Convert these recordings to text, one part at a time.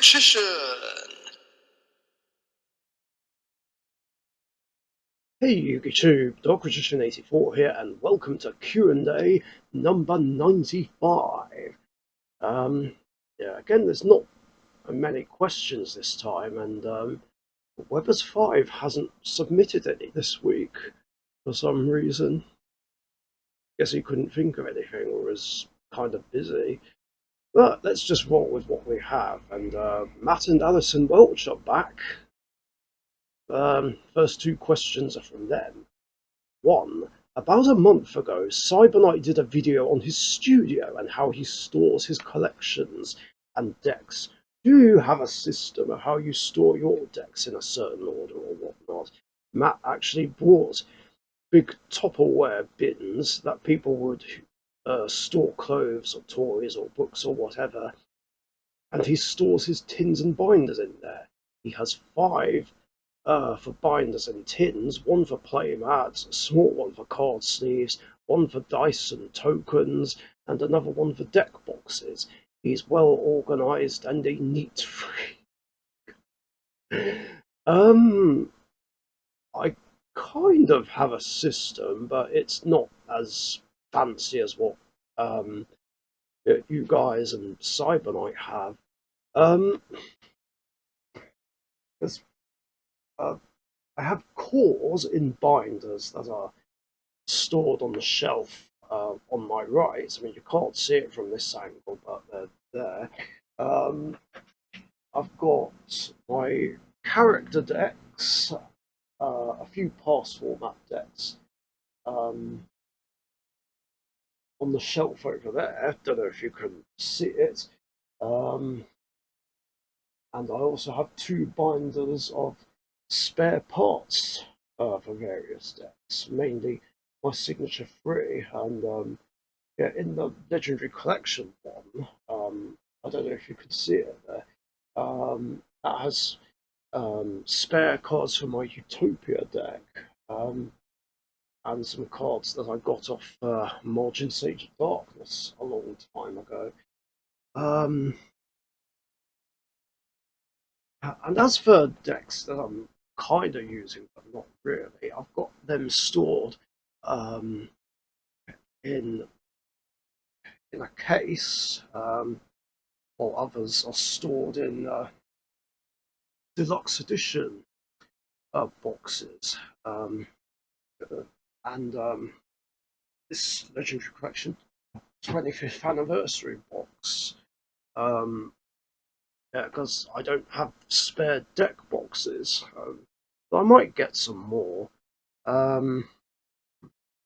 Richician. Hey YouTube, Richician84 here, and welcome to Q&A number 95. Again, there's not many questions this time, and Webbers 5 hasn't submitted any this week for some reason. Guess he couldn't think of anything or was kind of busy. But let's just roll with what we have. And Matt and Alison Welch are back. First two questions are from them. One, about a month ago, Cyberknight did a video on his studio and how he stores his collections and decks. Do you have a system of how you store your decks in a certain order or whatnot? Matt actually brought big Tupperware bins that people would store clothes or toys or books or whatever, and he stores his tins and binders in there. He has 5 for binders and tins, 1 for playmats, a small one for card sleeves, 1 for dice and tokens, and another one for deck boxes. He's well organised and a neat freak. I kind of have a system, but it's not as fancy as what you guys and Cyberknight have. There's I have cores in binders that are stored on the shelf on my right. I mean, you can't see it from this angle, but they're there. I've got my character decks, a few past format decks on the shelf over there. Don't know if you can see it. And I also have 2 binders of spare parts for various decks, mainly my signature 3, and in the legendary collection one, I don't know if you can see it there, that has spare cards for my Utopia deck, and some cards that I got off Margin Sage of Darkness a long time ago. And as for decks that I'm kind of using, but not really, I've got them stored in a case, while others are stored in deluxe edition boxes. And this Legendary Collection 25th anniversary box, because I don't have spare deck boxes, but I might get some more.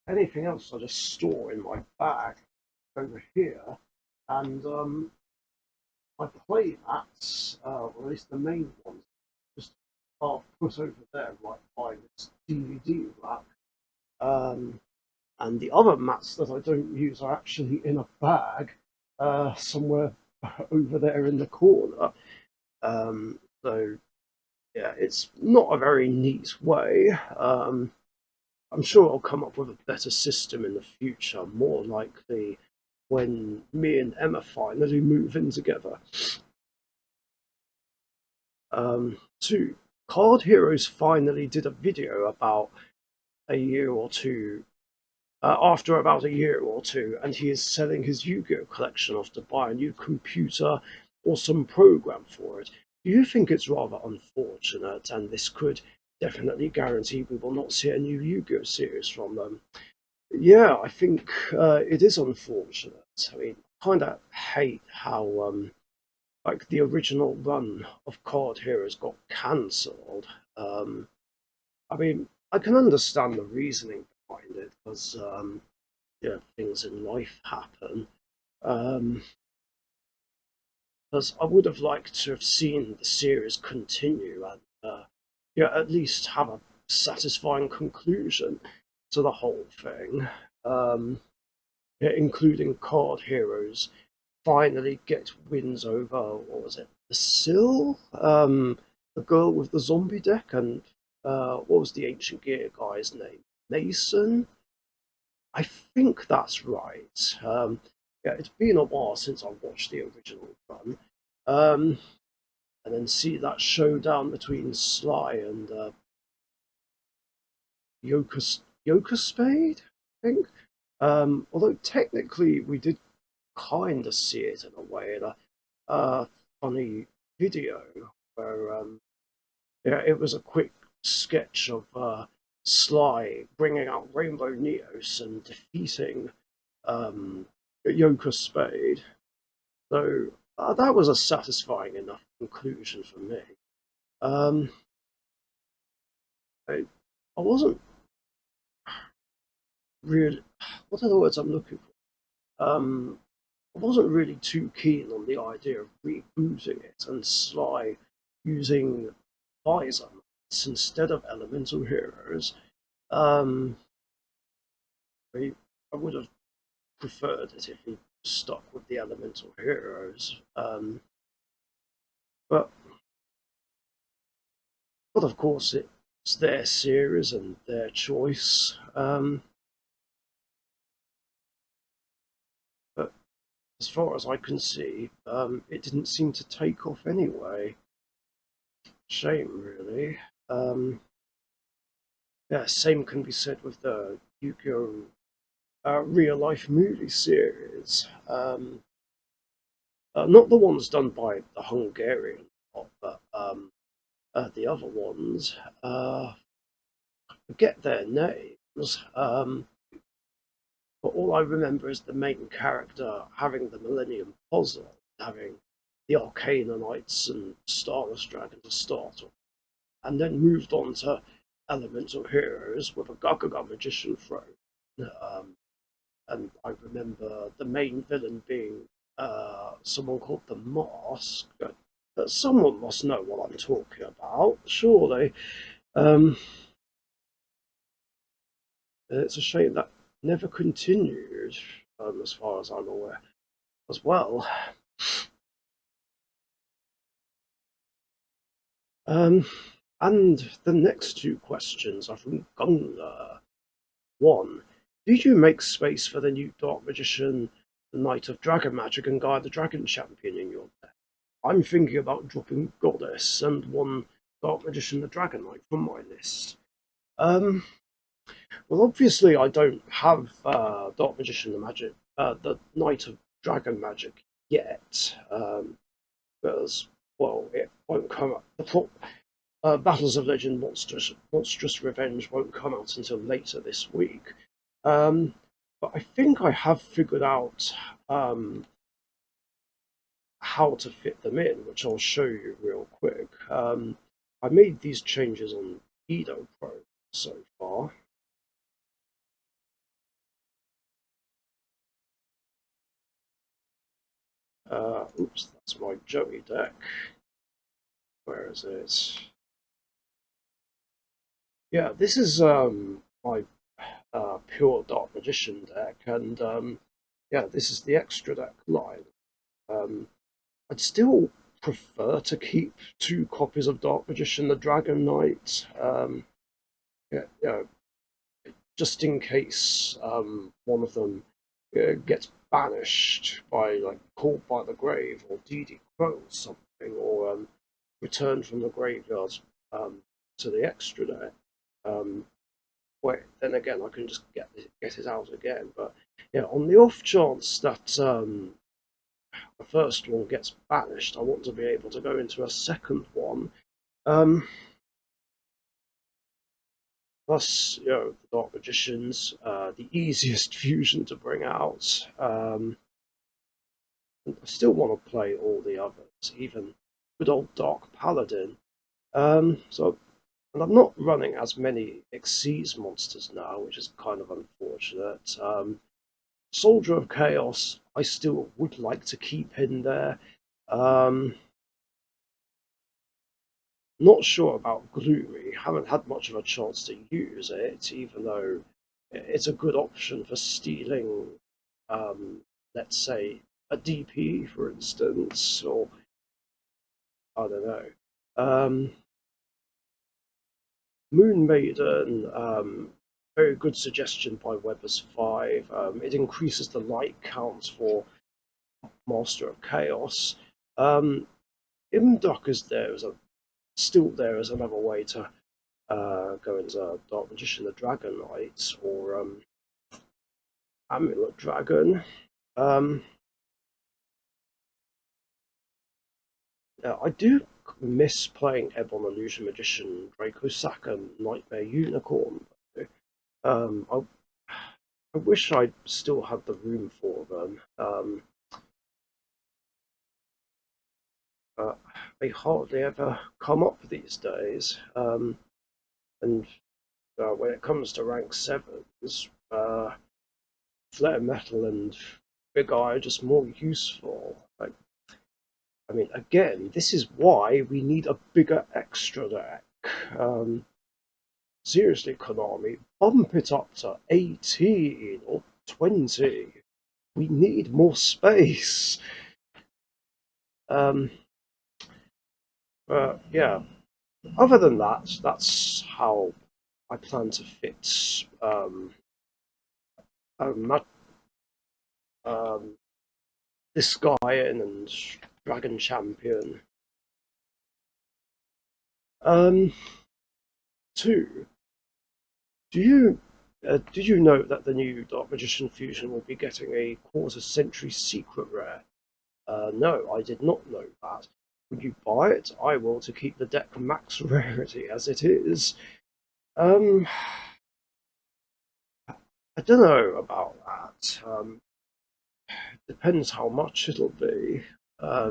Anything else I just store in my bag over here, and my play mats, or at least the main ones, just half put over there, like by this DVD rack. And the other mats that I don't use are actually in a bag somewhere over there in the corner. So yeah, it's not a very neat way. I'm sure I'll come up with a better system in the future, more likely when me and Emma finally move in together. 2. Card Heroes finally did a video about a year or two, after about a year or two, and he is selling his Yu-Gi-Oh collection off to buy a new computer or some program for it. Do you think it's rather unfortunate, and this could definitely guarantee we will not see a new Yu-Gi-Oh series from them? Yeah, I think it is unfortunate. I mean, I kind of hate how like the original run of Card Heroes got cancelled. I mean, I can understand the reasoning behind it because things in life happen. Because I would have liked to have seen the series continue and at least have a satisfying conclusion to the whole thing, including Card Heroes finally get wins over, what was it, the Sill, the girl with the zombie deck, and what was the Ancient Gear guy's name? Mason? I think that's right. Yeah, it's been a while since I watched the original run. and then see that showdown between Sly and Yoka Spade, I think. Although technically we did kind of see it in a way in a funny video where yeah, it was a quick sketch of Sly bringing out Rainbow Neos and defeating um, Yoka Spade. So that was a satisfying enough conclusion for me. Um, I, I wasn't really, what are the words I'm looking for? I wasn't really too keen on the idea of rebooting it and Sly using Visor instead of Elemental Heroes. Um, I would have preferred it if he stuck with the Elemental Heroes. But but of course it's their series and their choice. But as far as I can see, it didn't seem to take off anyway. Shame, really. Um, yeah, same can be said with the Yu-Gi-Oh! Real life movie series. Not the ones done by the Hungarian lot, but the other ones. Forget their names. But all I remember is the main character having the Millennium Puzzle, having the Arcana Knights and Starless Dragon to start with, and then moved on to Elemental Heroes with a Gagaga Magician throne. Um, and I remember the main villain being someone called the Mask. But someone must know what I'm talking about, surely. Um, it's a shame that never continued, as far as I'm aware, as well. Um, and the next two questions are from Gunga. One, did you make space for the new Dark Magician, the Knight of Dragon Magic, and Guy the Dragon Champion in your deck? I'm thinking about dropping Goddess and one Dark Magician, the Dragon Knight from my list. Um, well, obviously, I don't have Dark Magician, the Knight of Dragon Magic yet, because well, it won't come up. Battles of Legend Monstrous Revenge won't come out until later this week. Um, but I think I have figured out how to fit them in, which I'll show you real quick. I made these changes on Edo Pro so far. Oops, that's my Joey deck. Where is it? Yeah, this is my pure Dark Magician deck, and yeah, this is the extra deck line. Um, I'd still prefer to keep two copies of Dark Magician, the Dragon Knight, yeah, yeah, just in case one of them gets banished by, like, called by the grave, or DD Crow or something, or returned from the graveyard um, to the extra deck. Um, Wait, then again, I can just get it out again. But yeah, on the off chance that the first one gets banished, I want to be able to go into a second one. Um, Plus, the Dark Magicians, the easiest fusion to bring out. I still want to play all the others, even good old Dark Paladin. So, and I'm not running as many Xyz monsters now, which is kind of unfortunate. Soldier of Chaos, I still would like to keep in there. Um, Not sure about Gloomy. Haven't had much of a chance to use it, even though it's a good option for stealing, let's say, a DP, for instance, or I don't know. Moon Maiden, very good suggestion by Webbers5. It increases the light counts for Master of Chaos. Um, Imdoc is there as a still there as another way to go into Dark Magician the Dragon Knight or Amulet Dragon. Um, yeah, I do miss playing Ebon Illusion Magician, Draco Saka, Nightmare Unicorn. I wish I still had the room for them. But they hardly ever come up these days. And when it comes to rank sevens, Flare Metal and Big Eye are just more useful. Like, I mean, again, this is why we need a bigger extra deck. Um, Seriously, Konami, bump it up to 18 or 20. We need more space. Um, yeah, other than that, that's how I plan to fit um, um, this guy in and Dragon Champion. Um, Two, did you know that the new Dark Magician Fusion will be getting a quarter century secret rare? No, I did not know that. Would you buy it? I will to keep the deck max rarity as it is. Um, I don't know about that. Depends how much it'll be. I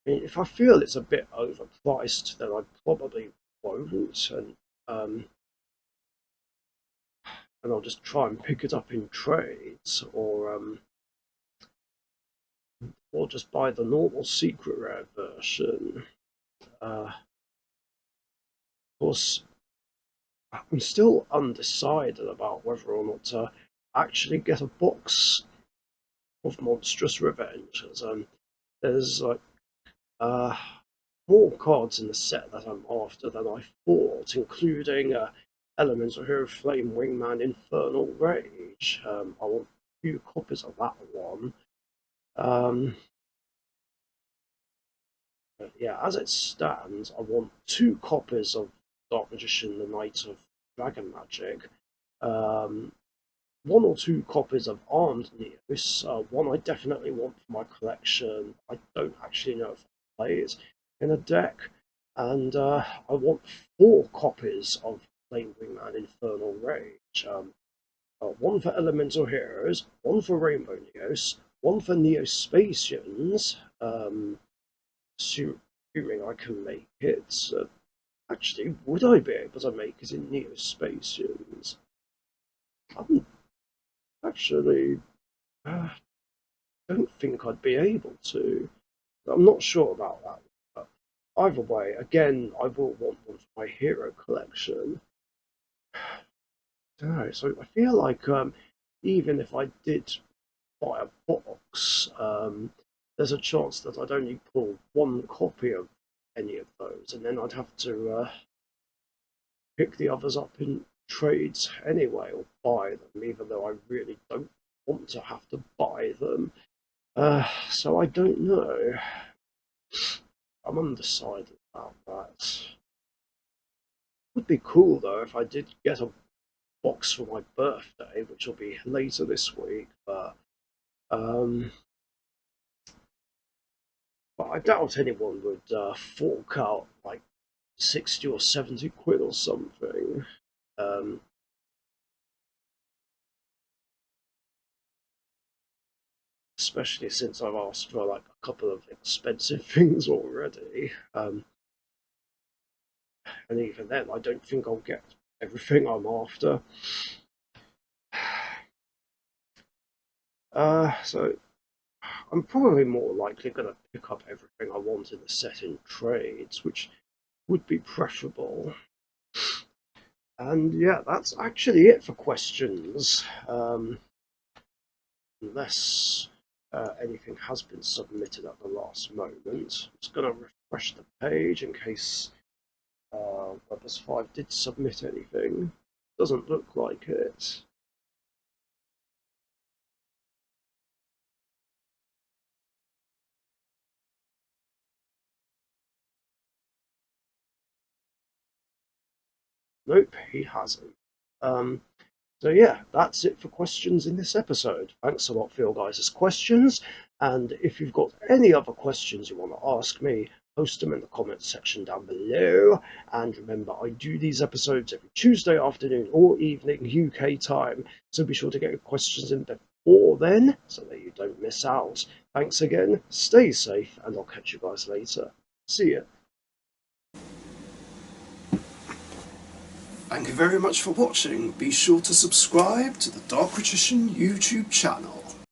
mean, if I feel it's a bit overpriced, then I probably won't, um, and I'll just try and pick it up in trades, or just buy the normal secret rare version. Of course, I'm still undecided about whether or not to actually get a box of Monstrous Revenge, as there's like uh, more cards in the set that I'm after than I thought, including Elemental Hero Flame Wingman Infernal Rage. I want a few copies of that one. Um, but yeah, as it stands, I want 2 copies of Dark Magician, the Knight of Dragon Magic, um, 1 or 2 copies of Armed Neos. One I definitely want for my collection. I don't actually know if I play it in a deck. And I want 4 copies of Flame Wingman Infernal Rage. One for Elemental Heroes, one for Rainbow Neos, one for Neospatians, assuming I can make it. Actually, would I be able to make it in Neospatians? I'm actually uh, don't think I'd be able to. I'm not sure about that. But either way, again, I will want one for my hero collection. So I feel like even if I did buy a box, there's a chance that I'd only pull 1 copy of any of those, and then I'd have to pick the others up in trades anyway, or buy them, even though I really don't want to have to buy them. So I don't know. I'm undecided about that. Would be cool though if I did get a box for my birthday, which will be later this week. Um, but I doubt anyone would fork out like 60 or 70 quid or something. Um, Especially since I've asked for like a couple of expensive things already. And even then, I don't think I'll get everything I'm after. So I'm probably more likely going to pick up everything I want in the set in trades, which would be preferable. And yeah, that's actually it for questions. Unless anything has been submitted at the last moment. I'm just going to refresh the page in case Webbers 5 did submit anything. Doesn't look like it. Nope, he hasn't. So yeah, that's it for questions in this episode. Thanks a lot for your guys' questions, and if you've got any other questions you want to ask me, post them in the comments section down below. And remember, I do these episodes every Tuesday afternoon or evening UK time, so be sure to get your questions in before then so that you don't miss out. Thanks again, stay safe, and I'll catch you guys later. See ya. Thank you very much for watching. Be sure to subscribe to the Richician YouTube channel.